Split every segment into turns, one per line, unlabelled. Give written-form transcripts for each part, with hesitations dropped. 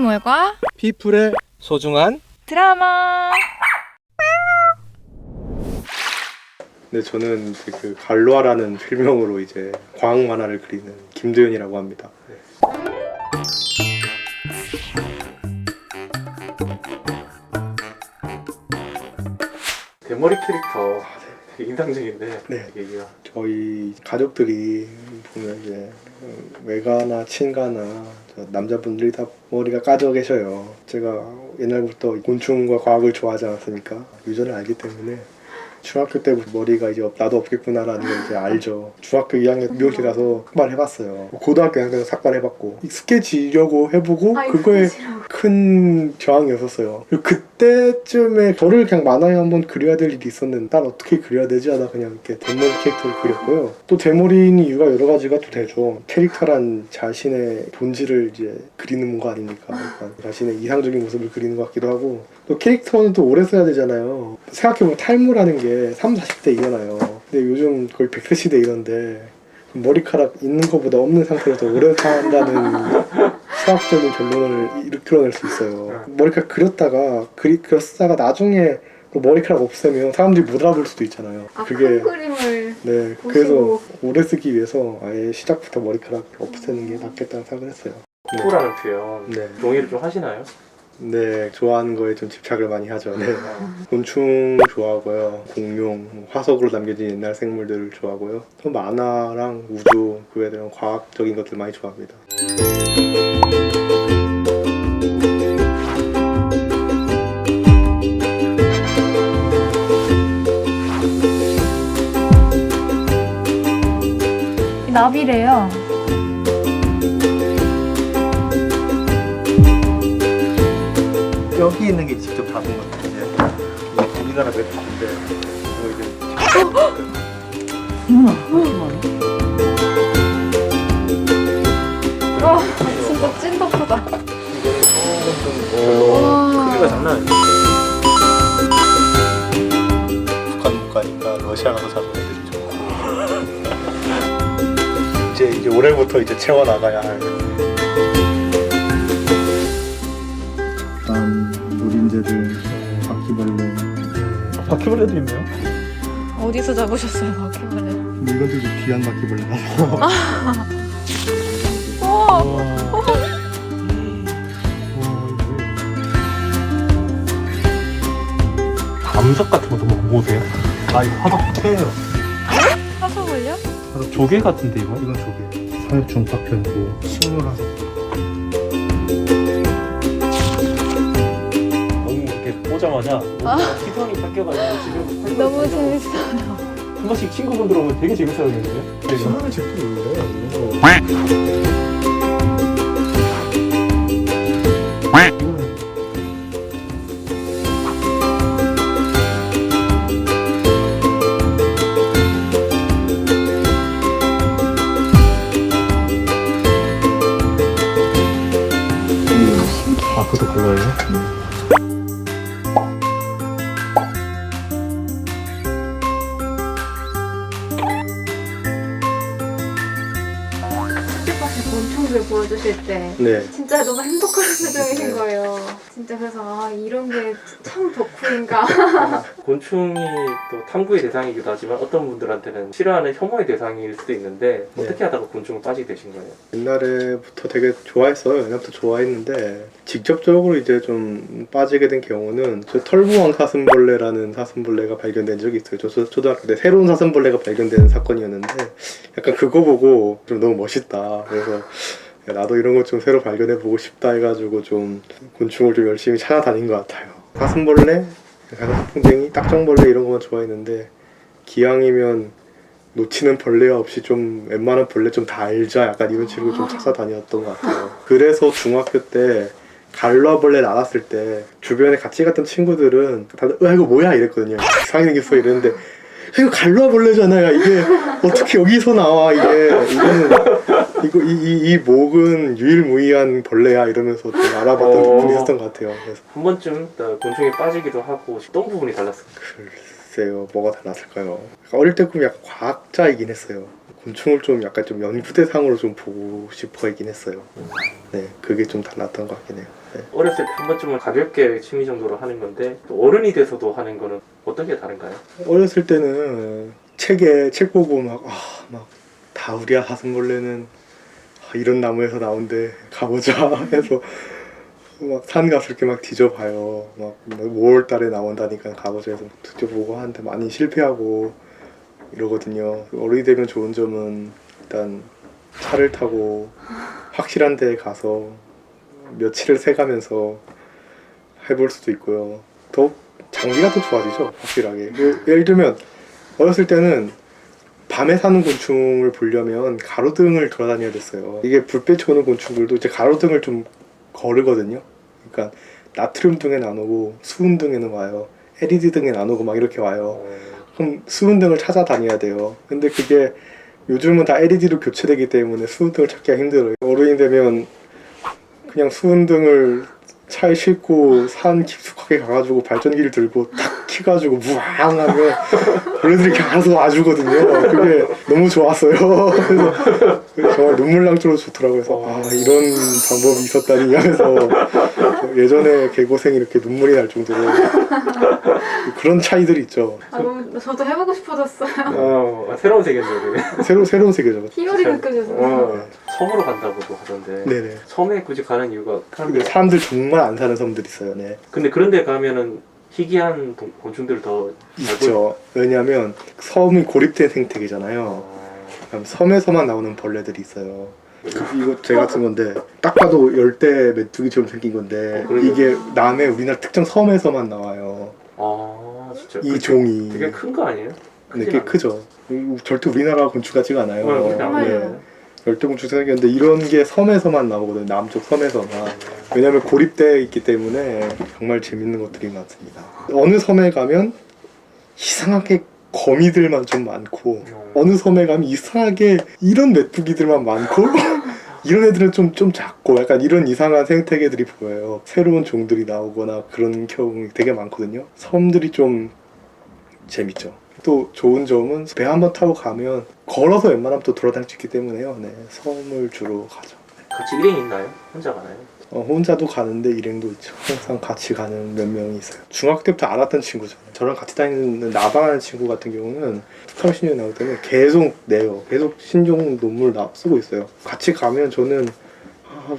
동물과
피플의 소중한
드라마.
네, 저는 이제 그 갈로아라는 필명으로 이제 과학 만화를 그리는 김도현이라고 합니다. 네. 대머리 캐릭터 되게 인상적인데. 네. 얘기가 저희 가족들이 보면 이제 외가나 친가나 남자분들이 다 머리가 까져 계셔요. 제가 옛날부터 곤충과 과학을 좋아하지 않았으니까 유전을 알기 때문에 중학교 때부터 머리가 이제 나도 없겠구나라는 걸 이제 알죠. 중학교 2학년 미용실 가서 삭발해봤어요. 고등학교 2학년 삭발해봤고 익숙해지려고 해보고 그거에 큰 저항이었었어요. 그때쯤에 저를 그냥 만화에 한번 그려야 될 일이 있었는데 난 어떻게 그려야 되지 하다 그냥 이렇게 대머리 캐릭터를 그렸고요. 또 대머리인 이유가 여러 가지가 또 되죠. 캐릭터란 자신의 본질을 이제 그리는 뭔가 아닙니까? 그러니까 자신의 이상적인 모습을 그리는 것 같기도 하고 또 캐릭터는 또 오래 써야 되잖아요. 생각해보면 탈모라는 게 30, 40대 일어나요. 근데 요즘 거의 100세 시대 이런데 머리카락 있는 것보다 없는 상태로 더 오래 산다는 수학적인 결론을 이끌어낼 수 있어요. 머리카락 그렸다가 나중에 머리카락 없애면 사람들이 못 알아볼 수도 있잖아요.
큰 그림을
네,
보시고.
그래서 오래 쓰기 위해서 아예 시작부터 머리카락 없애는 게 낫겠다는 생각을 했어요.
피부라는 표현
네.
동의를 좀 하시나요?
네, 좋아하는 거에 좀 집착을 많이 하죠. 네. 곤충 좋아하고요. 공룡, 화석으로 남겨진 옛날 생물들을 좋아하고요. 또 만화랑 우주, 그에 대한 과학적인 것들 많이 좋아합니다.
이 나비래요.
여기 있는 게 직접 잡은 건데 우리나라 웹툰인데 이거
진짜 찐덕하다.
크기가 장난 아니에요.
북한 못 가니까 러시아 가서 잡은 애들이죠. 이제 올해부터 이제 채워 나가야 할. 노린재들, 바퀴벌레.
바퀴벌레도 있네요.
어디서 잡으셨어요, 바퀴벌레?
이것도 좀 귀한 바퀴벌레라서.
감석 같은 것도 못 보세요?
아, 이거 화덕 패예요.
화석을요?
조개 같은데 이거?
이건 조개. 사육충 파편이고 식물 화석.
너무 이렇게 보자마자 시선이 바뀌어가지고 지금
너무 재밌어요.
한 번씩 친구분들 오면 되게 재밌어하겠는데요?
신화는 제품 있는데 그것도 그거예요?
곤충들 보여주실 때
네.
진짜 너무 행복한 표정이신 거예요. 진짜 그래서 이런 게 참 덕후인가.
곤충이 또 탐구의 대상이기도 하지만 어떤 분들한테는 싫어하는 혐오의 대상일 수도 있는데
네.
어떻게 하다가 곤충을 빠지게 되신 거예요?
옛날에부터 되게 좋아했어요. 옛날부터 좋아했는데 직접적으로 이제 좀 빠지게 된 경우는 저 털부왕 사슴벌레라는 사슴벌레가 발견된 적이 있어요. 저 초등학교 때 새로운 사슴벌레가 발견되는 사건이었는데 약간 그거 보고 좀 너무 멋있다. 그래서 야, 나도 이런 거 좀 새로 발견해보고 싶다 해가지고 좀 곤충을 좀 열심히 찾아다닌 것 같아요. 사슴벌레, 가슴풍뎅이, 딱정벌레 이런 거만 좋아했는데 기왕이면 놓치는 벌레가 없이 좀 웬만한 벌레 좀 다 알자 약간 이런 식으로 좀 찾아다녔던 것 같아요. 그래서 중학교 때 갈로아벌레 나왔을 때 주변에 같이 갔던 친구들은 다들 이거 뭐야 이랬거든요. 이상하게 생겼어 이랬는데 이거 갈로아벌레잖아요. 이게 어떻게 여기서 나와 이 목은 유일무이한 벌레야 이러면서 좀 알아봤던 부분이 있었던 것 같아요. 그래서
한 번쯤 곤충에 빠지기도 하고 어떤 부분이 달랐을까요?
글쎄요, 뭐가 달랐을까요? 어릴 때 꿈이 약간 과학자이긴 했어요. 곤충을 좀 약간 좀 연구 대상으로 좀 보고 싶어 했긴 했어요. 네, 그게 좀 달랐던 것 같긴 해요. 네.
어렸을 때 한 번쯤은 가볍게 취미 정도로 하는 건데 또 어른이 돼서도 하는 거는 어떤 게 다른가요?
어렸을 때는 책 보고 막 다우리아 사슴벌레는 이런 나무에서 나온대 가보자 해서 막 산 가서 이렇게 막 뒤져봐요. 막 5월달에 나온다니까 가보자 해서 뒤져보고 하는데 많이 실패하고 이러거든요. 어른이 되면 좋은 점은 일단 차를 타고 확실한 데에 가서 며칠을 새가면서 해볼 수도 있고요. 더 장비가 더 좋아지죠, 확실하게. 예를 들면 어렸을 때는 밤에 사는 곤충을 보려면 가로등을 돌아다녀야 됐어요. 이게 불빛이 오는 곤충들도 이제 가로등을 좀 거르거든요. 그러니까 나트륨 등에는 안 오고 수은 등에는 와요. LED 등에는 안 오고 막 이렇게 와요. 그럼 수은 등을 찾아다녀야 돼요. 근데 그게 요즘은 다 LED로 교체되기 때문에 수은 등을 찾기가 힘들어요. 어른이 되면 그냥 수은 등을 차에 싣고 산 깊숙하게 가가지고 발전기를 들고 탁 켜가지고 무앙하면 벌레들이 이렇게 알아서 와주거든요. 그게 너무 좋았어요. 그래서 정말 눈물 낭토로 좋더라고요. 그래서 이런 방법이 있었다니 하면서 예전에 개고생이 이렇게 눈물이 날 정도로 그런 차이들이 있죠.
저도 해보고 싶어졌어요.
새로운 세계인데 되게.
새로운 세계죠.
희열이 느껴져서.
섬으로 간다고도 하던데
네네.
섬에 굳이 가는 이유가
근데 사람들 정말 안 사는 섬들 있어요. 네.
근데 그런 데 가면은 희귀한 곤충들을 더
있죠. 왜냐하면 섬이 고립된 생태계잖아요. 그럼 섬에서만 나오는 벌레들이 있어요. 이거 제가 쓴 건데 딱 봐도 열대 메뚜기처럼 생긴 건데 이게 남해 우리나라 특정 섬에서만 나와요.
아 진짜
이 종이
되게 큰 거 아니에요?
네, 꽤 크죠. 절대 우리나라 곤충 같지가 않아요.
정말요.
열대곤충 생겼는데 이런 게 섬에서만 나오거든요. 남쪽 섬에서만. 왜냐면 고립되어 있기 때문에 정말 재밌는 것들이 많습니다. 어느 섬에 가면 이상하게 거미들만 좀 많고 어느 섬에 가면 이상하게 이런 메뚜기들만 많고 이런 애들은 좀 작고 약간 이런 이상한 생태계들이 보여요. 새로운 종들이 나오거나 그런 경우가 되게 많거든요. 섬들이 좀 재밌죠. 또 좋은 점은 배 한번 타고 가면 걸어서 웬만하면 또 돌아다닐 수 있기 때문에요. 네, 섬을 주로 가죠.
같이 일행 있나요? 혼자 가나요?
혼자도 가는데 일행도 있죠. 항상 같이 가는 몇 명이 있어요. 중학교 때부터 알았던 친구죠. 저랑 같이 다니는 나방하는 친구 같은 경우는 특강 신년 나올 때는 계속 내요. 계속 신종 논문을 쓰고 있어요. 같이 가면 저는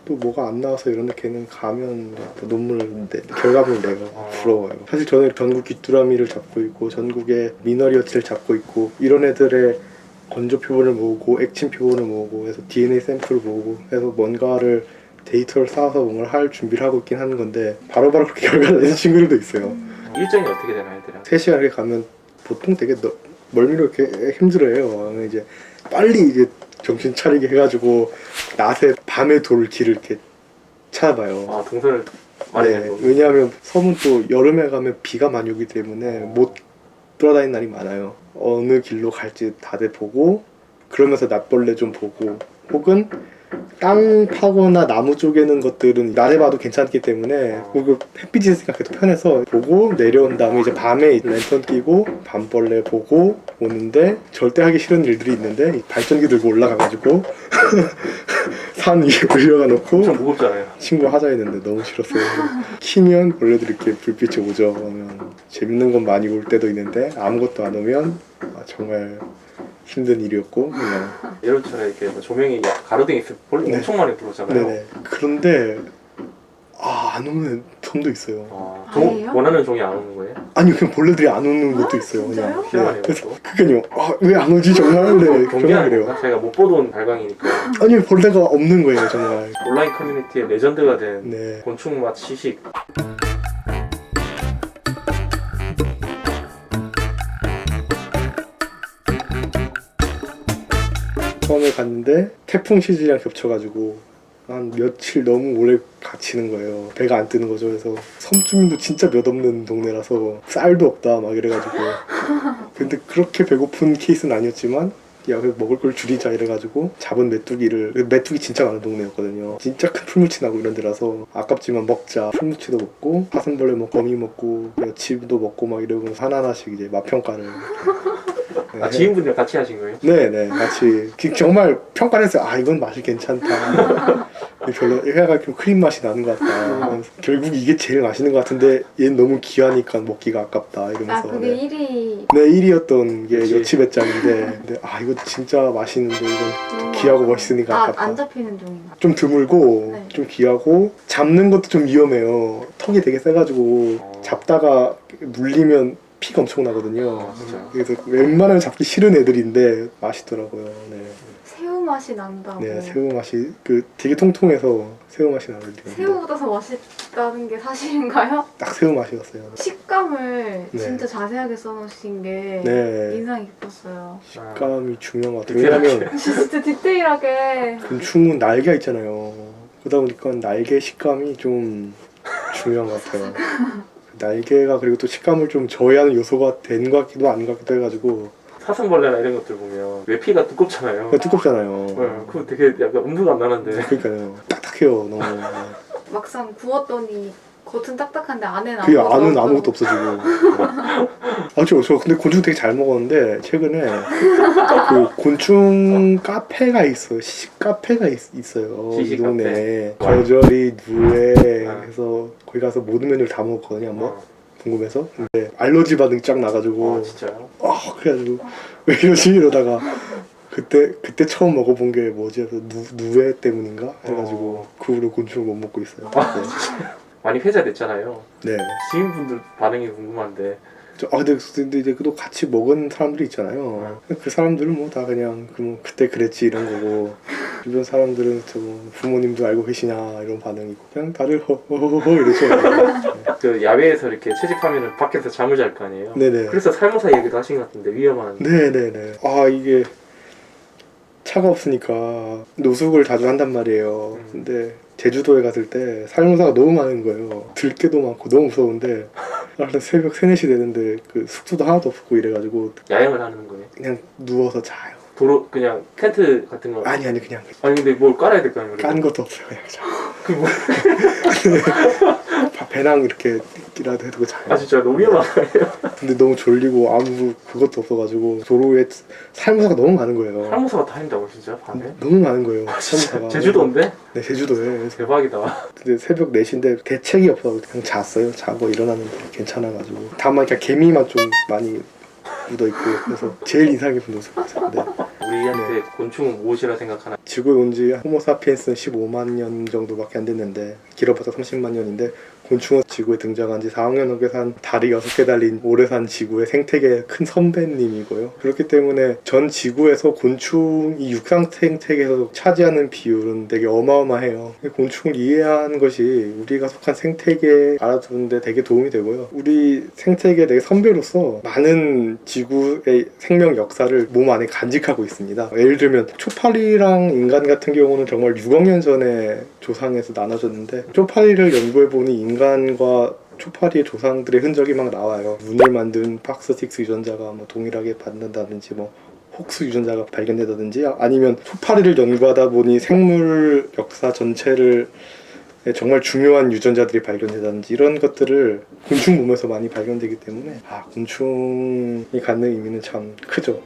또 뭐가 안 나와서 이런데 걔는 가면 또 논문을 결과물을 내요. 부러워요. 사실 저는 전국 귀뚜라미를 잡고 있고 전국의 미너리어치를 잡고 있고 이런 애들의 건조 표본을 모으고 액침 표본을 모으고 해서 DNA 샘플을 모으고 해서 뭔가를 데이터를 쌓아서 뭔가를 할 준비를 하고 있긴 하는 건데 바로바로 그렇게 결과를 내는 친구들도 있어요.
일정이 어떻게 되나요, 애들은?
3시간 이렇게 가면 보통 되게 멀미로 이렇게 힘들어해요. 이제 빨리 이제 정신 차리게 해가지고 낮에 밤에 돌 길을 이렇게 찾아봐요.
아 동선을 많이
네,
내고.
왜냐하면 섬은 또 여름에 가면 비가 많이 오기 때문에 못 돌아다니는 날이 많아요. 어느 길로 갈지 다들 보고 그러면서 낫벌레 좀 보고 혹은 땅 파거나 나무 쪼개는 것들은 낮에 봐도 괜찮기 때문에 그리고 햇빛이 있으니까 그래도 편해서 보고 내려온 다음에 이제 밤에 랜턴 끼고 밤벌레 보고 오는데 절대 하기 싫은 일들이 있는데 발전기 들고 올라가가지고 산 위에 올려가 놓고
엄청 무겁잖아요.
친구 하자 했는데 너무 싫었어요. 키면 벌레들이 이렇게 불빛이 오죠. 그러면 재밌는 건 많이 올 때도 있는데 아무것도 안 오면 정말 힘든 일이었고 그냥
여름철에 이렇게 뭐 조명이 가로등이 있을 벌레
네.
엄청 많이 들어오잖아요.
네네. 그런데 안 오는 섬도 있어요.
아니에요?
원하는 종이 안 오는 거예요?
아니 그냥 벌레들이 안 오는 것도 있어요.
진짜요?
그냥.
희한하네요.
그래서 그니까요. 왜 안 오지 정말? 네, 정말
경계하는
그래요.
건가? 제가 못 보던 발광이니까.
아니 벌레가 없는 거예요 정말.
온라인 커뮤니티의 레전드가 된
네.
곤충 맛 시식.
처음에 갔는데 태풍 시즌이랑 겹쳐가지고 한 며칠 너무 오래 갇히는 거예요. 배가 안 뜨는 거죠. 그래서 섬 주민도 진짜 몇 없는 동네라서 쌀도 없다 막 이래가지고 근데 그렇게 배고픈 케이스는 아니었지만 야, 그래서 먹을 걸 줄이자 이래가지고 잡은 메뚜기 진짜 많은 동네였거든요. 진짜 큰 풀무치 나고 이런 데라서 아깝지만 먹자. 풀무치도 먹고 사슴벌레 먹고 거미 먹고 여치도 먹고 막 이러면서 하나하나씩 이제 맛평가를.
아, 지인분들 같이 하신 거예요?
네네, 같이 정말 평가를 했어요. 아, 이건 맛이 괜찮다. 별로 해가 좀 크림 맛이 나는 것 같다. 결국 이게 제일 맛있는 것 같은데 얘는 너무 귀하니까 먹기가 아깝다 이러면서.
아 그게
네.
1위.
네, 1위였던 게
그치.
여치배짱인데 근데 아 이거 진짜 맛있는데 이건 귀하고 멋있으니까 아깝다.
안 잡히는 종인가?
좀 드물고
네.
좀 귀하고 잡는 것도 좀 위험해요. 턱이 되게 세가지고 잡다가 물리면 피가 엄청 나거든요.
아, 진짜요?
그래서 웬만하면 잡기 싫은 애들인데 맛있더라고요. 네.
새우 맛이 난다고.
네, 새우 맛이 되게 통통해서 새우 맛이 나는 데
새우보다 더 맛있다는 게 사실인가요?
딱 새우 맛이었어요.
식감을
네.
진짜 자세하게 써놓으신 게
네,
인상 깊었어요.
식감이 중요한 것 같아요. 왜냐면
진짜 디테일하게.
곤충은 날개가 있잖아요. 그러다 보니까 날개 식감이 좀 중요한 것 같아요. 날개가 그리고 또 식감을 좀 저해하는 요소가 된 것 같기도 아닌 것 같기도 해가지고.
사슴벌레나 이런 것들 보면 외피가 두껍잖아요.
두껍잖아요.
네, 그거 되게 약간 엄두가 안 나는데.
그러니까요. 딱딱해요, 너무.
막상 구웠더니 겉은 딱딱한데 안에는
그
아무것도
안은
없고.
아무것도 없어지고. 저 근데 곤충 되게 잘 먹었는데 최근에 그 곤충 카페가 있어요. 시식 카페가 있어요. 이
시식
동네에.
카페.
저저리 누에
아.
해서 거기 가서 모든 메뉴를 다 먹었거든요. 한번
어.
궁금해서. 근데 알러지 반응 쫙 나가지고
진짜요?
그래가지고 왜 이러지 이러다가 그때 처음 먹어본 게 뭐지? 그래서 누에 때문인가 해가지고 그 후로 곤충을 못 먹고 있어요.
많이 회자됐잖아요.
네.
지인분들 반응이 궁금한데.
근데 이제 또 같이 먹은 사람들이 있잖아요. 그 사람들은 뭐 다 그냥 그때 그랬지 이런 거고 주변 사람들은 부모님도 알고 계시냐 이런 반응이고 그냥 다들 허허허 이러죠.
그 야외에서 이렇게 채집하면 밖에서 잠을 잘 거 아니에요?
네네.
그래서 살모사 얘기도 하신 것 같은데 위험한.
네네네. 이게 차가 없으니까 노숙을 자주 한단 말이에요. 근데 제주도에 갔을 때 살모사가 너무 많은 거예요. 들개도 많고 너무 무서운데 새벽 3, 4시 되는데 그 숙소도 하나도 없고 이래가지고
야영을 하는 거예요?
그냥 누워서 자요.
도로 그냥 텐트 같은 거.
아니 그냥
아니 근데 뭘 깔아야 될 거 아니에요?
깐 것도 없어요. 그냥 자.
그 뭐?
배낭 이렇게 이라도 해두고 자요.
아 진짜 너무 위험하네요.
근데 너무 졸리고 아무 그것도 없어가지고 도로에 살모사가 너무 많은 거예요.
살모사가 다닌다고 진짜 밤에?
너무 많은 거예요. 살모사가.
제주도인데?
네, 제주도에.
대박이다.
근데 새벽 4시인데 대책이 없어서 그냥 잤어요. 자고 일어났는데 괜찮아가지고. 다만 그냥 개미만 좀 많이 묻어있고 그래서 제일 인상 깊은 모습이었는데
우리한테 곤충은 무엇이라 생각하나?
지구에 온 지 호모사피엔스는 15만 년 정도밖에 안 됐는데 길어봤자 30만 년인데 곤충은 지구에 등장한 지 4억 년 넘게 산 다리 6개 달린 오래 산 지구의 생태계의 큰 선배님이고요. 그렇기 때문에 전 지구에서 곤충이 육상 생태계에서 차지하는 비율은 되게 어마어마해요. 곤충을 이해하는 것이 우리가 속한 생태계에 알아두는데 되게 도움이 되고요. 우리 생태계의 되게 선배로서 많은 지구의 생명 역사를 몸 안에 간직하고 있습니다. 예를 들면 초파리랑 인간 같은 경우는 정말 6억 년 전에 조상에서 나눠졌는데 초파리를 연구해보니 인간과 초파리의 조상들의 흔적이 막 나와요. 눈을 만든 박스6 유전자가 동일하게 받는다든지 혹스 유전자가 발견되다든지 아니면 초파리를 연구하다 보니 생물 역사 전체를 정말 중요한 유전자들이 발견되다든지 이런 것들을 곤충 몸에서 많이 발견되기 때문에 곤충이 갖는 의미는 참 크죠.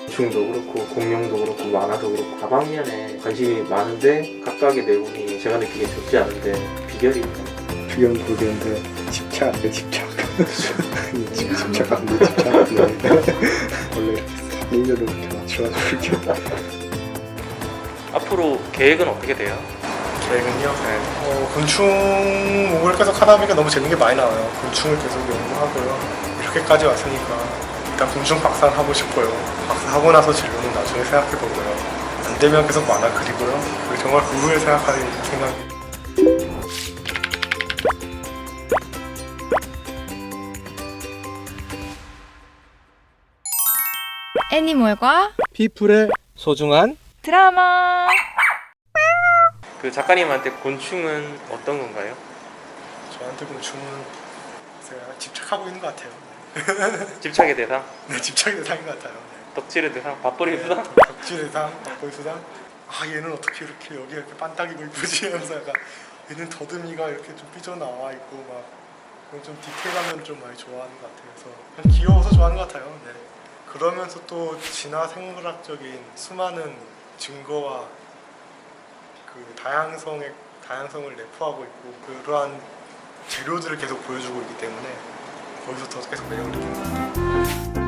곤충도 그렇고 공룡도 그렇고 만화도 그렇고 다방면에 관심이 많은데 각각의 내용이 제가 느끼기엔 적지 않은데 비결이 있나요?
비견 모르겠는데 집착. 집착 안 돼. 집착 안 돼. 원래 1년을 이렇게 맞춰가지고 이렇게.
앞으로 계획은 어떻게 돼요?
계획은요? 곤충 목을 계속 하다 보니까 너무 재밌는 게 많이 나와요. 곤충을 계속 연구하고요. 이렇게까지 왔으니까 일단 곤충 박사를 하고 싶고요. 박사하고 나서 진로는 나중에 생각해보고요. 안 되면 계속 만화 그리고요. 그리고 정말 그 후에 생각할 생각이.
애니멀과
피플의 소중한
드라마.
그 작가님한테 곤충은 어떤 건가요?
저한테 곤충은 제가 집착하고 있는 것 같아요.
집착의 대상?
네, 집착의 대상인 것 같아요.
덕질의 대상 밥벌이 수상.
덕질의 상, 밥벌이 수상. 아 얘는 어떻게 이렇게 여기 이렇게 반딱이고 이쁘지? 하면서 약간 얘는 더듬이가 이렇게 좀 삐져나와 있고 막 좀 디테일하면 좀 많이 좋아하는 것 같아요. 그래서 그냥 귀여워서 좋아하는 것 같아요. 네. 그러면서 또 진화 생물학적인 수많은 증거와 그 다양성을 내포하고 있고 그러한 재료들을 계속 보여주고 있기 때문에 거기서 더 계속 매력을 느낍니다.